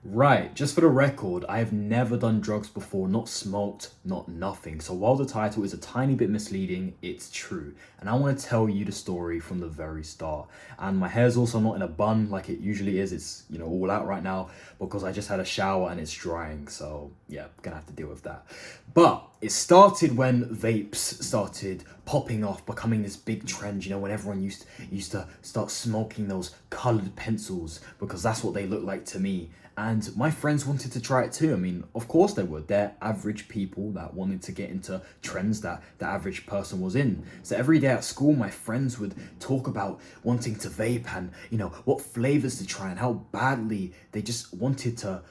Right, just for the record, I have never done drugs before, not smoked, not nothing. So while the title is a tiny bit misleading, it's true. And I want to tell you the story from the very start. And my hair's also not in a bun like it usually is. It's, all out right now because I just had a shower and it's drying. So yeah, gonna have to deal with that. But it started when vapes started popping off, becoming this big trend, when everyone used to start smoking those colored pencils because that's what they look like to me. And my friends wanted to try it too. I mean, of course they would. They're average people that wanted to get into trends that the average person was in. So every day at school, my friends would talk about wanting to vape and, what flavors to try and how badly they just wanted to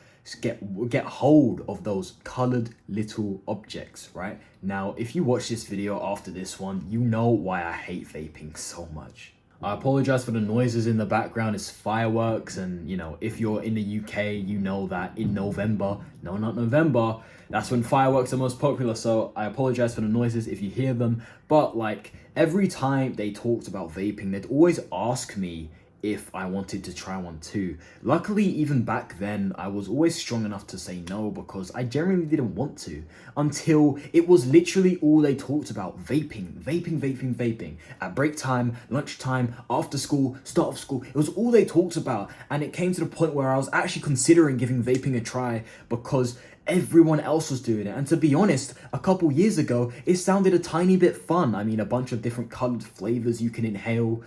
get hold of those colored little objects, right? Now, if you watch this video after this one, you know why I hate vaping so much. I apologize for the noises in the background. It's fireworks, and if you're in the UK, you know that in November, no, not November, that's when fireworks are most popular. So I apologize for the noises if you hear them. But like every time they talked about vaping, they'd always ask me if I wanted to try one too. Luckily, even back then, I was always strong enough to say no because I genuinely didn't want to, until it was literally all they talked about: vaping, vaping, vaping, vaping. At break time, lunchtime, after school, start of school, it was all they talked about. And it came to the point where I was actually considering giving vaping a try because everyone else was doing it. And to be honest, a couple years ago, it sounded a tiny bit fun. I mean, a bunch of different colored flavors you can inhale,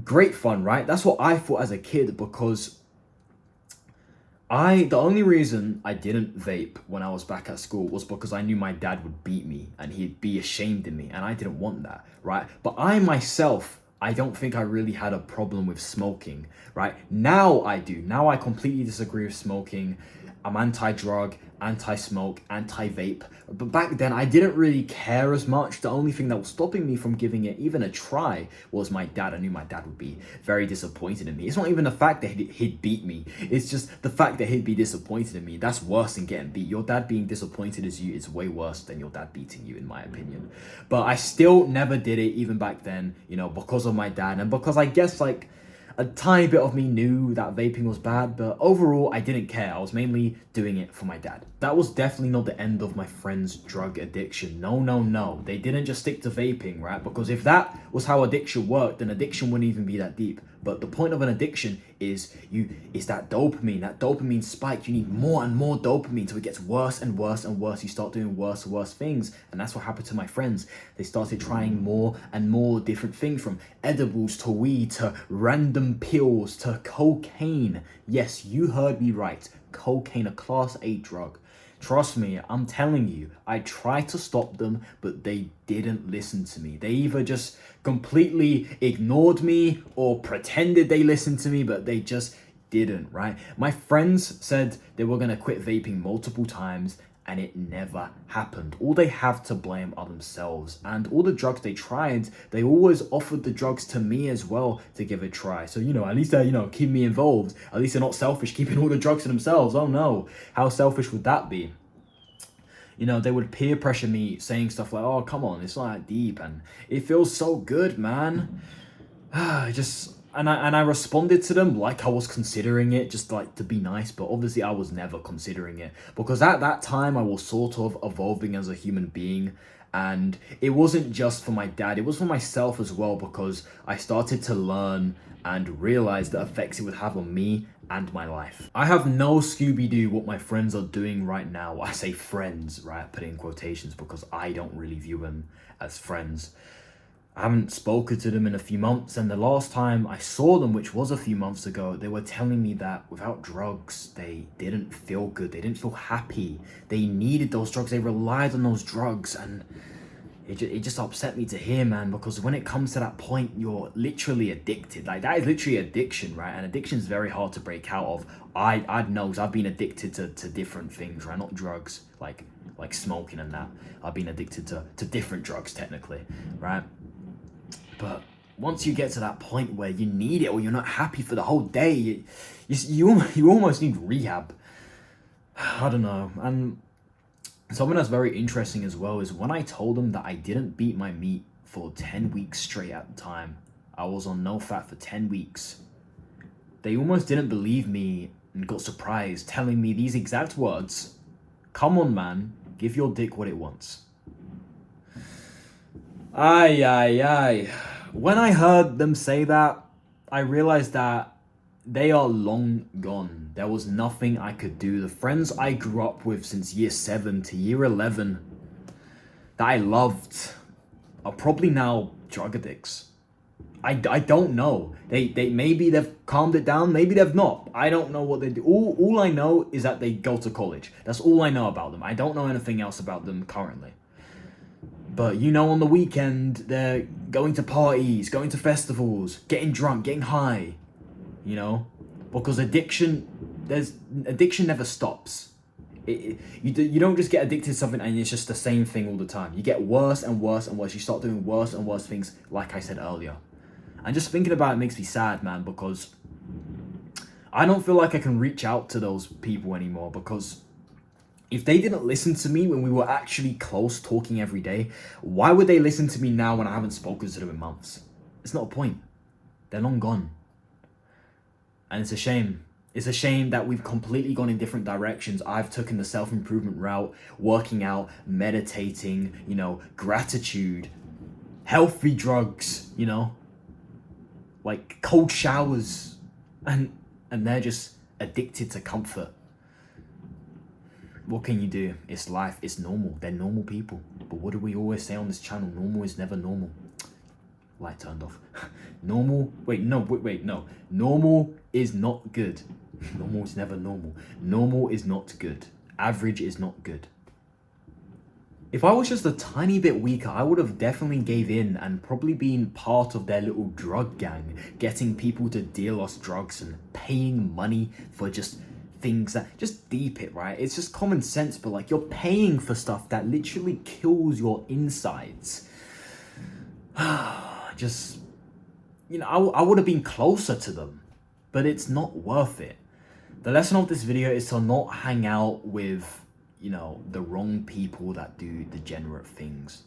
great fun, right? That's what I thought as a kid because the only reason I didn't vape when I was back at school was because I knew my dad would beat me and he'd be ashamed of me, and I didn't want that, right? But I myself, I don't think I really had a problem with smoking, right? Now I do. Now I completely disagree with smoking. I'm anti-drug, anti-smoke, anti-vape. But back then, I didn't really care as much. The only thing that was stopping me from giving it even a try was my dad. I knew my dad would be very disappointed in me. It's not even the fact that he'd beat me. It's just the fact that he'd be disappointed in me. That's worse than getting beat. Your dad being disappointed as you is way worse than your dad beating you, in my opinion. But I still never did it, even back then, because of my dad. And because I guess, like, a tiny bit of me knew that vaping was bad, but overall, I didn't care. I was mainly doing it for my dad. That was definitely not the end of my friend's drug addiction. No, no, no. They didn't just stick to vaping, right? Because if that was how addiction worked, then addiction wouldn't even be that deep. But the point of an addiction is that dopamine spike. You need more and more dopamine till it gets worse and worse and worse. You start doing worse and worse things. And that's what happened to my friends. They started trying more and more different things, from edibles to weed to random pills to cocaine. Yes, you heard me right. Cocaine, a class A drug. Trust me, I'm telling you, I tried to stop them, but they didn't listen to me. They either just completely ignored me or pretended they listened to me, but they just didn't, right? My friends said they were going to quit vaping multiple times, and it never happened. All they have to blame are themselves. And all the drugs they tried, they always offered the drugs to me as well to give a try. So, at least they, keep me involved. At least they're not selfish, keeping all the drugs to themselves. Oh no, how selfish would that be? They would peer pressure me, saying stuff like, oh, come on, it's not that deep. And it feels so good, man. And I responded to them like I was considering it, just like to be nice, but obviously I was never considering it because at that time I was sort of evolving as a human being, and it wasn't just for my dad, it was for myself as well, because I started to learn and realize the effects it would have on me and my life. I have no Scooby-Doo what my friends are doing right now. I say friends, right? Put in quotations because I don't really view them as friends. I haven't spoken to them in a few months, and the last time I saw them, which was a few months ago, they were telling me that without drugs, they didn't feel good, they didn't feel happy, they needed those drugs, they relied on those drugs, and it just upset me to hear, man, because when it comes to that point, you're literally addicted. Like, that is literally addiction, right? And addiction is very hard to break out of. I know, because I've been addicted to different things, right? Not drugs, like smoking and that. I've been addicted to different drugs, technically, right? But once you get to that point where you need it or you're not happy for the whole day, you almost need rehab. I don't know. And something that's very interesting as well is when I told them that I didn't beat my meat for 10 weeks straight at the time, I was on no fat for 10 weeks, they almost didn't believe me and got surprised, telling me these exact words. Come on, man, give your dick what it wants. Aye. When I heard them say that, I realized that they are long gone. There was nothing I could do. The friends I grew up with since year 7 to year 11 that I loved are probably now drug addicts. I don't know. They maybe they've calmed it down, maybe they've not. I don't know what they do. All I know is that they go to college. That's all I know about them. I don't know anything else about them currently. But you know, on the weekend, they're going to parties, going to festivals, getting drunk, getting high, you know? Because addiction never stops. You don't just get addicted to something and it's just the same thing all the time. You get worse and worse and worse. You start doing worse and worse things, like I said earlier. And just thinking about it makes me sad, man, because I don't feel like I can reach out to those people anymore, because if they didn't listen to me when we were actually close, talking every day, why would they listen to me now when I haven't spoken to them in months? It's not a point. They're long gone. And it's a shame. It's a shame that we've completely gone in different directions. I've taken the self-improvement route, working out, meditating, you know, gratitude, healthy drugs, you know, like cold showers, and they're just addicted to comfort. What can you do? It's life. It's normal. They're normal people. But what do we always say on this channel? Normal is never normal. Light turned off. Normal. Wait, no. Normal is not good. Normal is never normal. Normal is not good. Average is not good. If I was just a tiny bit weaker, I would have definitely gave in and probably been part of their little drug gang, getting people to deal us drugs and paying money for just things that just deep it, right? It's just common sense, but like, you're paying for stuff that literally kills your insides. Just, you know, I would have been closer to them, but it's not worth it. The lesson of this video is to not hang out with, you know, the wrong people that do degenerate things.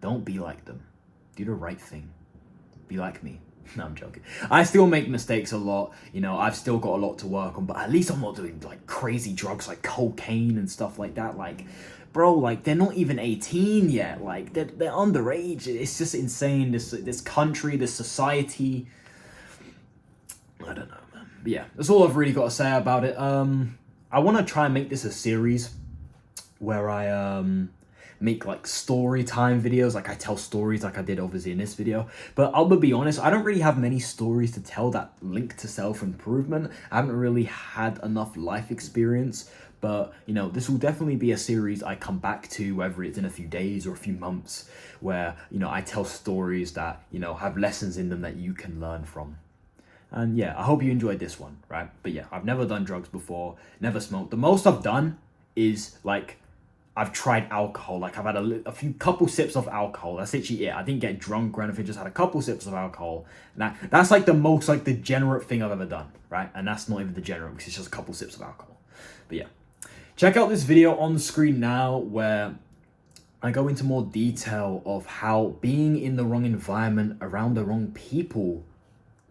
Don't be like them. Do the right thing. Be like me. No, I'm joking. I still make mistakes a lot. You know, I've still got a lot to work on, but at least I'm not doing like crazy drugs like cocaine and stuff like that. Like, bro, like, they're not even 18 yet. Like, they're underage. It's just insane. This country, this society. I don't know, man. But yeah, that's all I've really got to say about it. I want to try and make this a series where I make like story time videos, like I tell stories like I did obviously in this video. But I'm gonna be honest, I don't really have many stories to tell that link to self-improvement. I haven't really had enough life experience, but you know, this will definitely be a series I come back to, whether it's in a few days or a few months, where, you know, I tell stories that, you know, have lessons in them that you can learn from. And yeah, I hope you enjoyed this one, right? But yeah, I've never done drugs before, never smoked. The most I've done is like, I've tried alcohol. Like, I've had a couple sips of alcohol. That's literally it. I didn't get drunk or anything, just had a couple sips of alcohol. And that's like the most like degenerate thing I've ever done, right? And that's not even degenerate because it's just a couple sips of alcohol. But yeah, check out this video on the screen now where I go into more detail of how being in the wrong environment around the wrong people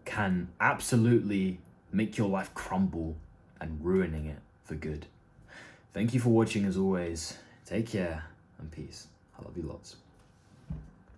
can absolutely make your life crumble and ruining it for good. Thank you for watching as always. Take care and peace. I love you lots.